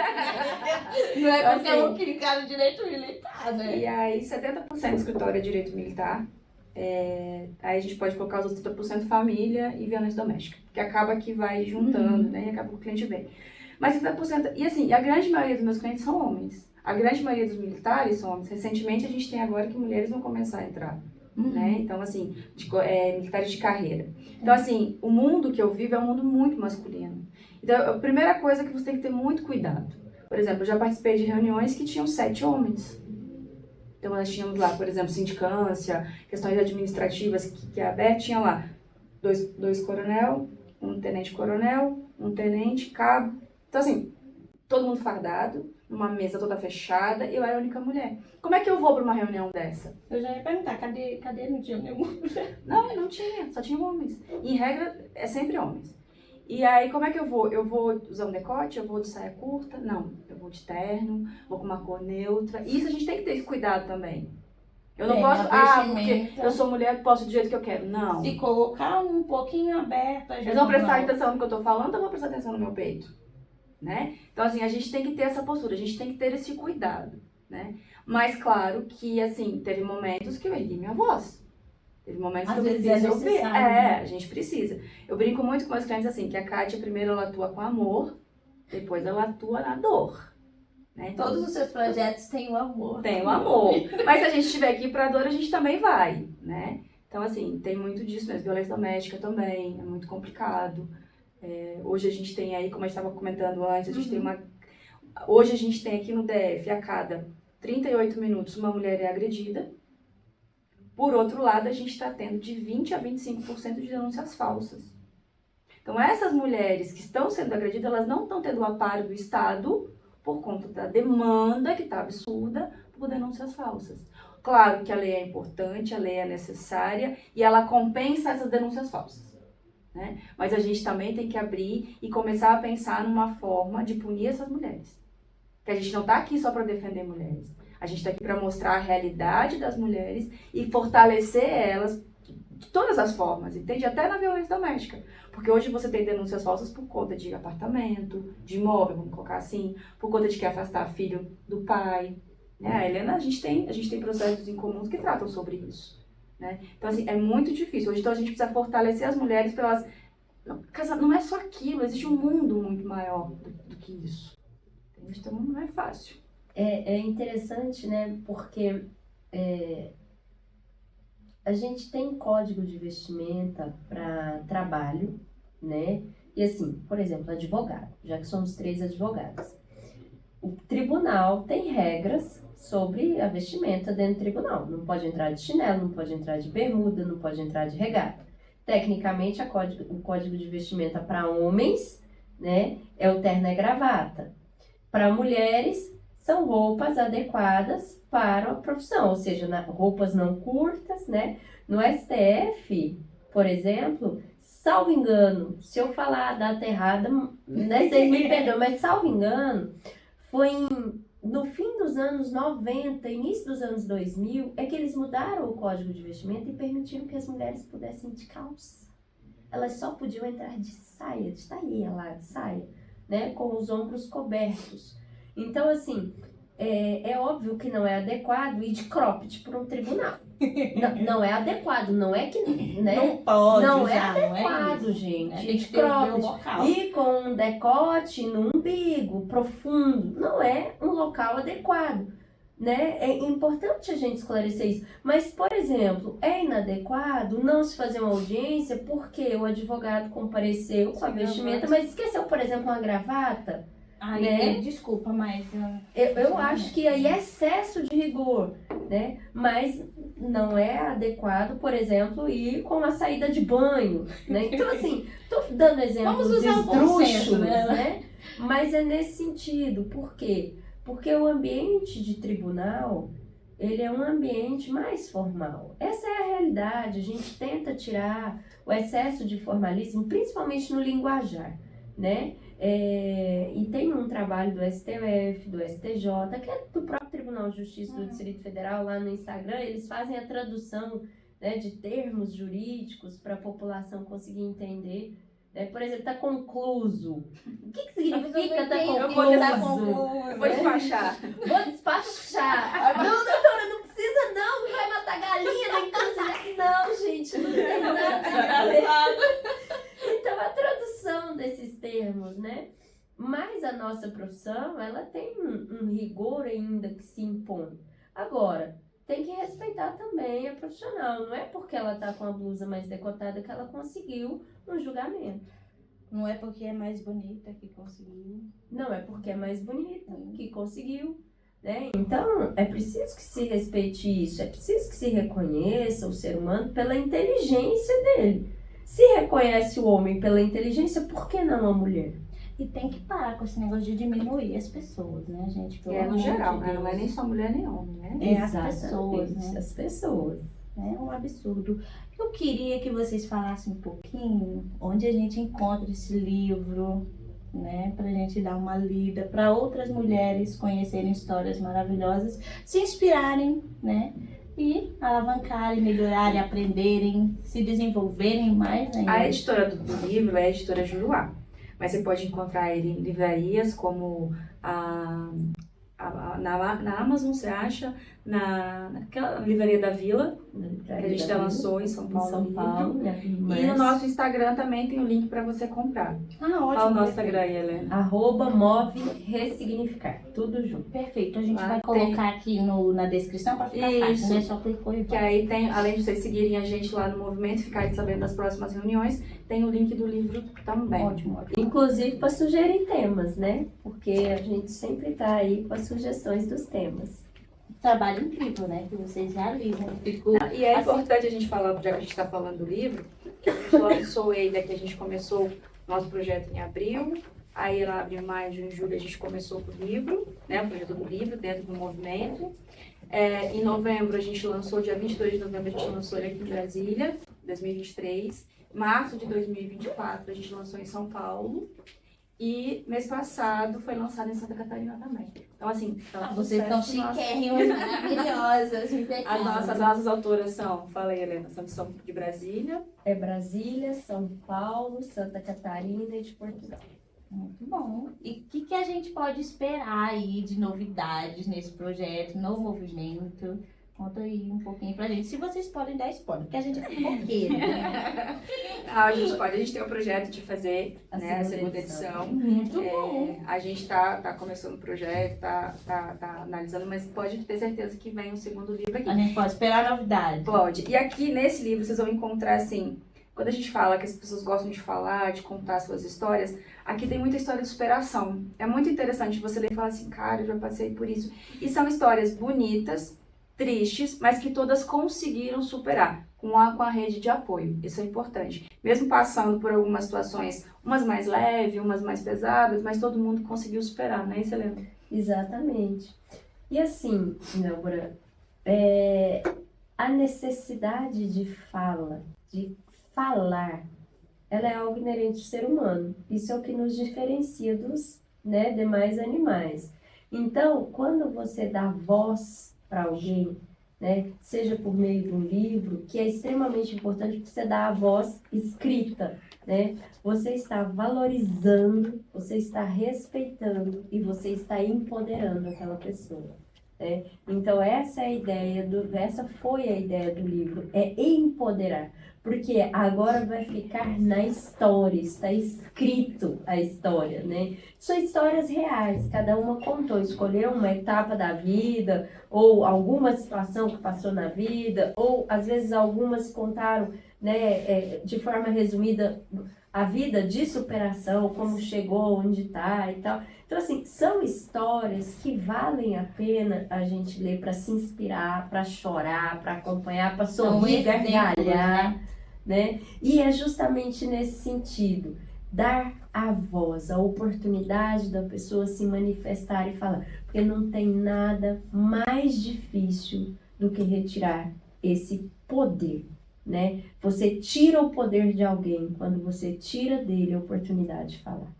Não é qualquer um que encara o direito militar, né? E aí, 70% do escritório é direito militar. Aí a gente pode colocar os outros 30% família e violência doméstica. Que acaba que vai juntando, né? E acaba que o cliente vem. Mas 70%... E assim, a grande maioria dos meus clientes são homens. A grande maioria dos militares são homens. Recentemente, a gente tem agora que mulheres vão começar a entrar. Né? Então, assim, militares de carreira. Então, assim, o mundo que eu vivo é um mundo muito masculino. Então, a primeira coisa é que você tem que ter muito cuidado. Por exemplo, eu já participei de reuniões que tinham 7 homens. Então, nós tínhamos lá, por exemplo, sindicância, questões administrativas que a ABER tinha lá. Dois coronel, um tenente-coronel, um tenente, cabo. Então, assim, todo mundo fardado, numa mesa toda fechada, e eu era a única mulher. Como é que eu vou para uma reunião dessa? Eu já ia perguntar, cadê não tinha nenhum? Não tinha, só tinha homens. Em regra, é sempre homens. E aí, como é que eu vou? Eu vou usar um decote? Eu vou de saia curta? Não, eu vou de terno, vou com uma cor neutra. E isso a gente tem que ter esse cuidado também. Eu não posso, porque eu sou mulher, posso do jeito que eu quero. Não. Se colocar um pouquinho aberto... Eles vão prestar atenção no que eu tô falando ou vão prestar atenção no meu peito? Né? Então, assim, a gente tem que ter essa postura, a gente tem que ter esse cuidado, né? Mas, claro que, assim, teve momentos que eu ergui minha voz. Teve momentos Às que eu vezes preciso é ouvir. necessário, né? A gente precisa. Eu brinco muito com meus clientes, assim, que a Kátia, primeiro, ela atua com amor, depois ela atua na dor. Né? Então, Todos os seus projetos têm o amor. tem o amor. Mas se a gente estiver aqui pra dor, a gente também vai, né? Então, assim, tem muito disso mesmo. Violência doméstica também, é muito complicado. Hoje a gente tem aí, como a gente estava comentando antes, a gente tem hoje a gente tem aqui no DF, a cada 38 minutos, uma mulher é agredida. Por outro lado, a gente está tendo de 20% a 25% de denúncias falsas. Então, essas mulheres que estão sendo agredidas, elas não estão tendo o amparo do Estado por conta da demanda, que está absurda, por denúncias falsas. Claro que a lei é importante, a lei é necessária e ela compensa essas denúncias falsas, né? Mas a gente também tem que abrir e começar a pensar numa forma de punir essas mulheres. Que a gente não está aqui só para defender mulheres. A gente está aqui para mostrar a realidade das mulheres e fortalecer elas de todas as formas, entende? Até na violência doméstica. Porque hoje você tem denúncias falsas por conta de apartamento, de imóvel, vamos colocar assim, por conta de querer afastar filho do pai. Né? A Helena, a gente tem processos em comuns que tratam sobre isso. Né? Então, assim, é muito difícil. Hoje, então, a gente precisa fortalecer as mulheres para elas... Não é só aquilo, existe um mundo muito maior do que isso. Então, não é fácil. É interessante, né? Porque a gente tem código de vestimenta para trabalho, né? E assim, por exemplo, advogado, já que somos 3 advogadas. O tribunal tem regras sobre a vestimenta dentro do tribunal. Não pode entrar de chinelo, não pode entrar de bermuda, não pode entrar de regata. Tecnicamente, o código de vestimenta para homens, né, é o terno e gravata. Para mulheres, são roupas adequadas para a profissão, ou seja, roupas não curtas, né? No STF, por exemplo, salvo engano, se eu falar a data errada, né, vocês me perdoam, mas salvo engano, foi no fim dos anos 90, início dos anos 2000, é que eles mudaram o código de vestimenta e permitiram que as mulheres pudessem ir de calça. Elas só podiam entrar de saia, de tainha lá, de saia, né, com os ombros cobertos. Então, assim, é óbvio que não é adequado ir de cropped para um tribunal. Não é adequado, não é que... Né? Não pode não usar, é não adequado, é isso. gente. Tem De que ter o cropped. local. E com um decote no umbigo profundo. Não é um local adequado. Né? É importante a gente esclarecer isso. Mas, por exemplo, é inadequado não se fazer uma audiência porque o advogado compareceu com a vestimenta, mas esqueceu, por exemplo, uma gravata. Ai, Né? desculpa, mas... Eu acho que aí é excesso de rigor, né? Mas não é adequado, por exemplo, ir com a saída de banho, né? Então, assim, tô dando exemplos Vamos usar o bom senso, né? Mas é nesse sentido. Por quê? Porque o ambiente de tribunal, ele é um ambiente mais formal. Essa é a realidade. A gente tenta tirar o excesso de formalismo, principalmente no linguajar, né? E tem um trabalho do STF, do STJ, que é do próprio Tribunal de Justiça do Distrito Federal, lá no Instagram, eles fazem a tradução, né, de termos jurídicos para a população conseguir entender. Né? Por exemplo, está concluso. O que significa está concluso? Eu vou despachar. Vou despachar. Não, doutora, não precisa não vai matar galinha na encruzilhada. Não, gente, não tem nada a ver. Então, a tradução desses termos, né? Mas a nossa profissão, ela tem um rigor ainda que se impõe. Agora, tem que respeitar também a profissional. Não é porque ela tá com a blusa mais decotada que ela conseguiu um julgamento. Não é porque é mais bonita que conseguiu. Não é porque é mais bonita que conseguiu. Né? Então, é preciso que se respeite isso. É preciso que se reconheça o ser humano pela inteligência dele. Se reconhece o homem pela inteligência, por que não a mulher? E tem que parar com esse negócio de diminuir as pessoas, né, gente? No geral, né? Não é nem só mulher nem homem, né? É as pessoas, né? As pessoas. É um absurdo. Eu queria que vocês falassem um pouquinho onde a gente encontra esse livro, né? Pra gente dar uma lida, para outras mulheres conhecerem histórias maravilhosas, se inspirarem, né? E alavancarem, melhorarem, aprenderem, se desenvolverem mais ainda. A editora do livro é a editora Juruá, mas você pode encontrar ele em livrarias como na Amazon, você acha, naquela livraria da Vila, que a gente até lançou em São Paulo, e no nosso Instagram também tem o link para você comprar. Ótimo. Qual o nosso Instagram aí, Helena? @move ressignificar, tudo junto. Perfeito, a gente Lá vai colocar aqui na descrição para ficar fácil, né? Só clicou e Que aí tem, além de vocês seguirem a gente lá no movimento, ficarem sabendo das próximas reuniões, tem o link do livro também. Ótimo. Inclusive para sugerir temas, né? Porque a gente sempre tá aí com as sugestões dos temas. Trabalho incrível, né? Que vocês realizam. E é importante a gente falar, já que a gente está falando do livro, que a gente lançou ele aqui, a gente começou nosso projeto em abril, aí lá abril, maio, junho, julho a gente começou com o livro, né? O projeto do livro dentro do movimento. Em novembro, a gente lançou, dia 22 de novembro, a gente lançou ele aqui em Brasília, 2023. Março de 2024, a gente lançou em São Paulo. E mês passado foi lançado em Santa Catarina também. Então, assim, vocês estão chiquérrimas, maravilhosas, as nossas autoras falei, Helena, são de Brasília. É Brasília, São Paulo, Santa Catarina e de Portugal. Muito bom. E o que a gente pode esperar aí de novidades nesse projeto, no movimento? Conta aí um pouquinho pra gente, se vocês podem dar spoiler, porque a gente é fofoqueira, né? A gente tem o projeto de fazer a segunda edição. Muito bom. A gente tá começando o projeto, tá analisando, mas pode ter certeza que vem um segundo livro aqui. A gente pode esperar novidade. Pode. E aqui nesse livro vocês vão encontrar, assim, quando a gente fala que as pessoas gostam de falar, de contar suas histórias, aqui tem muita história de superação. É muito interessante você ler e falar assim, cara, eu já passei por isso. E são histórias bonitas, tristes, mas que todas conseguiram superar com a rede de apoio. Isso é importante. Mesmo passando por algumas situações, umas mais leves, umas mais pesadas, mas todo mundo conseguiu superar, né, Helena? Exatamente. E assim, Débora, a necessidade de falar, ela é algo inerente ao ser humano. Isso é o que nos diferencia dos demais animais. Então, quando você dá voz para alguém, seja por meio de um livro, que é extremamente importante porque você dá a voz escrita, você está valorizando, você está respeitando e você está empoderando aquela pessoa. Então essa foi a ideia do livro, é empoderar, porque agora vai ficar na história, está escrito a história, São histórias reais, cada uma contou, escolheu uma etapa da vida, ou alguma situação que passou na vida, ou às vezes algumas contaram, de forma resumida, a vida de superação, como chegou, onde está e tal. Então, assim, são histórias que valem a pena a gente ler para se inspirar, para chorar, para acompanhar, para sorrir, gargalhar, E é justamente nesse sentido, dar a voz, a oportunidade da pessoa se manifestar e falar. Porque não tem nada mais difícil do que retirar esse poder. Você tira o poder de alguém quando você tira dele a oportunidade de falar.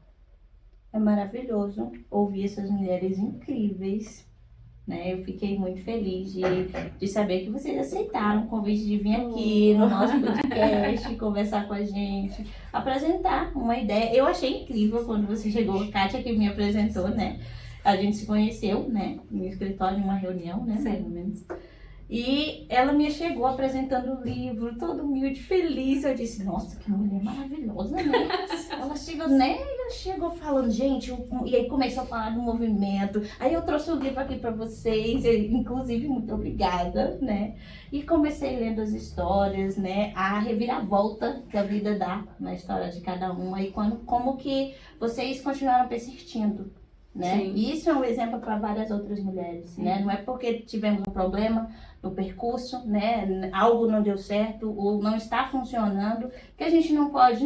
É maravilhoso ouvir essas mulheres incríveis, Eu fiquei muito feliz de saber que vocês aceitaram o convite de vir aqui no nosso podcast, conversar com a gente, apresentar uma ideia. Eu achei incrível quando você chegou, a Kátia que me apresentou, A gente se conheceu, no escritório, em uma reunião, mais ou menos. E ela me chegou apresentando o livro, todo humilde, feliz. Eu disse, nossa, que mulher maravilhosa, Ela chegou falando, gente, e aí começou a falar do movimento. Aí eu trouxe o livro aqui para vocês, inclusive, muito obrigada, E comecei lendo as histórias, a reviravolta que a vida dá na história de cada uma. E como que vocês continuaram persistindo. Isso é um exemplo para várias outras mulheres, Não é porque tivemos um problema no percurso, Algo não deu certo ou não está funcionando, que a gente não pode,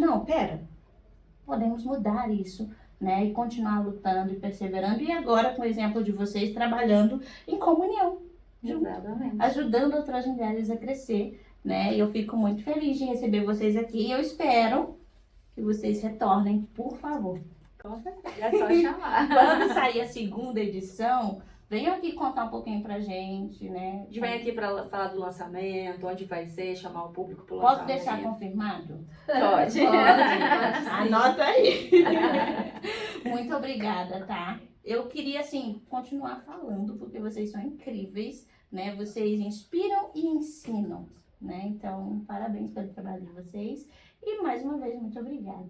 podemos mudar isso, E continuar lutando e perseverando. E agora, com o exemplo de vocês, trabalhando em comunhão, Exatamente. Ajudando outras mulheres a crescer, E eu fico muito feliz de receber vocês aqui. E eu espero que vocês retornem, por favor. Com certeza, é só chamar. Quando sair a segunda edição, venham aqui contar um pouquinho pra gente, A gente vem aqui para falar do lançamento, onde vai ser, chamar o público pro Posso lançamento. deixar confirmado? Pode. Anota aí. Muito obrigada, tá? Eu queria, continuar falando, porque vocês são incríveis, Vocês inspiram e ensinam, Então, parabéns pelo trabalho de vocês. E, mais uma vez, muito obrigada.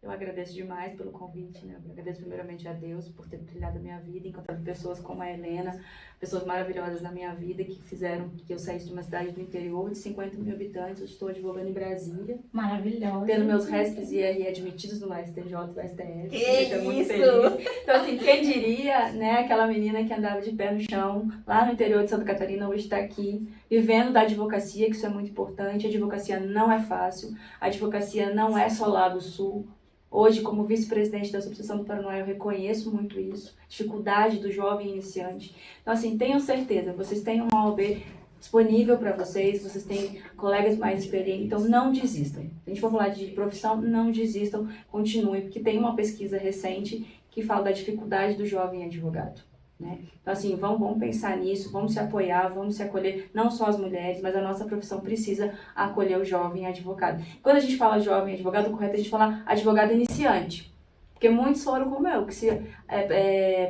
Eu agradeço demais pelo convite, Eu agradeço primeiramente a Deus por ter trilhado a minha vida, encontrado pessoas como a Helena, pessoas maravilhosas na minha vida que fizeram que eu saísse de uma cidade do interior de 50 mil habitantes. Hoje estou advogando em Brasília. Maravilhosa. Tendo meus RESPs e IRE admitidos no STJ e no STF. Que muito isso! feliz. Então, assim, quem diria, aquela menina que andava de pé no chão, lá no interior de Santa Catarina, hoje está aqui, vivendo da advocacia, que isso é muito importante. A advocacia não é fácil, a advocacia não é só Lago Sul. Hoje, como vice-presidente da Associação do Paraná, eu reconheço muito isso, dificuldade do jovem iniciante. Então, assim, tenham certeza, vocês têm uma OAB disponível para vocês, vocês têm colegas mais experientes, então não desistam. Se a gente for falar de profissão, não desistam, continuem, porque tem uma pesquisa recente que fala da dificuldade do jovem advogado. Né? Então, assim, vamos pensar nisso, vamos se apoiar, vamos se acolher, não só as mulheres, mas a nossa profissão precisa acolher o jovem advogado. Quando a gente fala jovem advogado, o correto é a gente falar advogado iniciante, porque muitos foram como eu, que se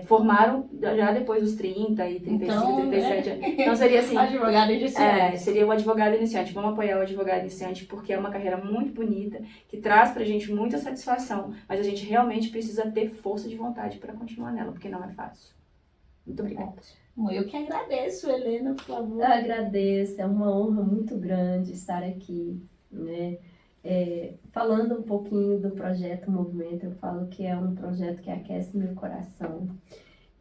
formaram já depois dos 30 e 35, Então, 37 anos. Então, seria assim... Advogado iniciante. seria o advogado iniciante. Vamos apoiar o advogado iniciante, porque é uma carreira muito bonita, que traz pra gente muita satisfação, mas a gente realmente precisa ter força de vontade para continuar nela, porque não é fácil. Muito obrigada. Eu que agradeço, Helena, por favor. Eu agradeço, é uma honra muito grande estar aqui, né? Falando um pouquinho do projeto Movimento, eu falo que é um projeto que aquece meu coração.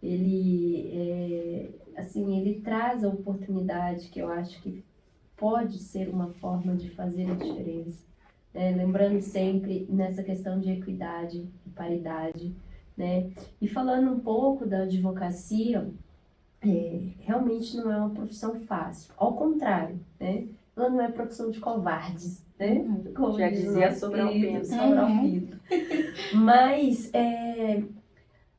Ele traz a oportunidade que eu acho que pode ser uma forma de fazer a diferença. Lembrando sempre nessa questão de equidade e paridade, né? E falando um pouco da advocacia, realmente não é uma profissão fácil. Ao contrário, né? Ela não é profissão de covardes, né? Como Já diz dizia nosso Sobral querido Pinto. Sobral Pinto. Mas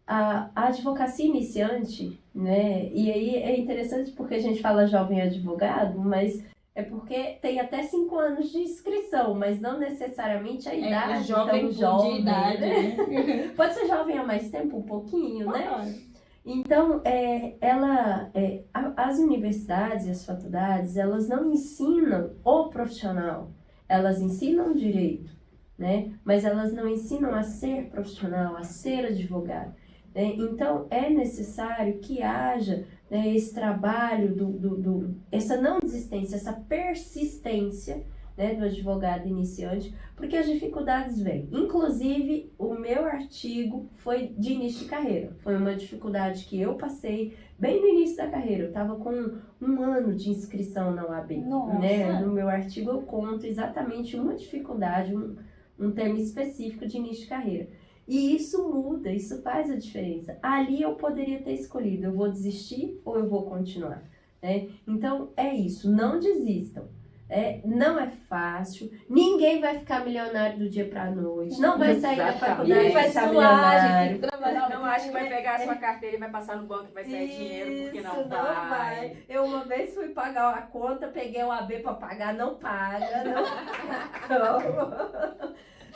a advocacia iniciante, né? E aí é interessante porque a gente fala jovem advogado, mas é porque tem até 5 anos de inscrição, mas não necessariamente a idade jovem tão jovem, de idade, né? né? Pode ser jovem há mais tempo, um pouquinho, né? Pode. Então, as universidades e as faculdades, elas não ensinam o profissional, elas ensinam o direito, né? Mas elas não ensinam a ser profissional, a ser advogado, né? Então, é necessário que haja, né, esse trabalho, essa não desistência, essa persistência, né, do advogado iniciante, porque as dificuldades vêm. Inclusive, o meu artigo foi de início de carreira. Foi uma dificuldade que eu passei bem no início da carreira. Eu estava com 1 ano de inscrição na OAB. Nossa. Né? No meu artigo eu conto exatamente uma dificuldade, um tema específico de início de carreira. E isso muda, isso faz a diferença. Ali eu poderia ter escolhido, eu vou desistir ou eu vou continuar, né? Então, é isso, não desistam. Não é fácil, ninguém vai ficar milionário do dia para noite, não vai sair da faculdade e vai ficar milionário. Não acha que vai pegar a sua carteira e vai passar no banco e vai sair dinheiro, porque não vai. Eu uma vez fui pagar a conta, peguei o AB para pagar, não paga, não.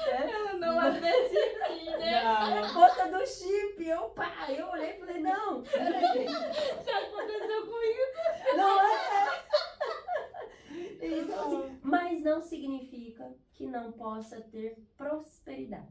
Ela não adesive, né? Conta do chip, eu olhei e falei, não, peraí. Já aconteceu comigo. Não é? Então, assim, mas não significa que não possa ter prosperidade,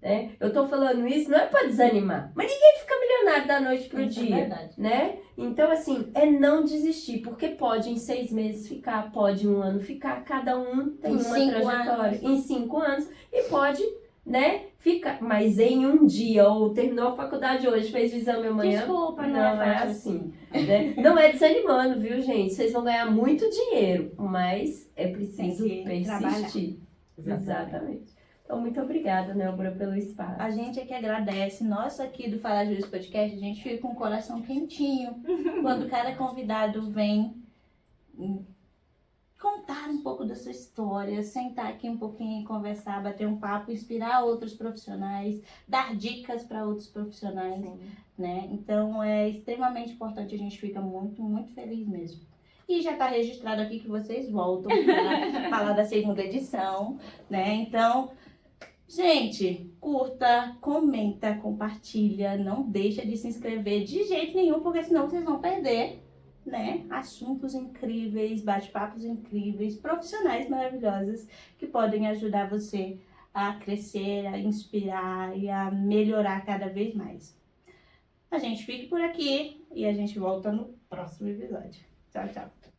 né? Eu tô falando isso não é para desanimar, mas ninguém fica milionário da noite pro dia, é verdade. né? Então, assim, é não desistir, porque pode em 6 meses ficar, pode em 1 ano ficar, cada um tem Em uma 5 trajetória anos. em 5 anos e pode, né, ficar, mas em um dia, ou terminou a faculdade hoje, fez o exame amanhã. Desculpa, não é é fácil assim. Né? Não é desanimando, viu, gente? Vocês vão ganhar muito dinheiro, mas é preciso Tem que persistir. Exatamente. Então, muito obrigada, Nélbora, pelo espaço. A gente é que agradece. Nós aqui do Fala Juiz Podcast, a gente fica com o coração quentinho quando cada convidado vem contar um pouco da sua história, sentar aqui um pouquinho e conversar, bater um papo, inspirar outros profissionais, dar dicas para outros profissionais, né? Então, é extremamente importante, a gente fica muito, muito feliz mesmo. E já está registrado aqui que vocês voltam para falar da 2ª edição, né? Então, gente, curta, comenta, compartilha, não deixa de se inscrever de jeito nenhum, porque senão vocês vão perder, né? Assuntos incríveis, bate-papos incríveis, profissionais maravilhosos que podem ajudar você a crescer, a inspirar e a melhorar cada vez mais. A gente fica por aqui e a gente volta no próximo episódio. Tchau, tchau.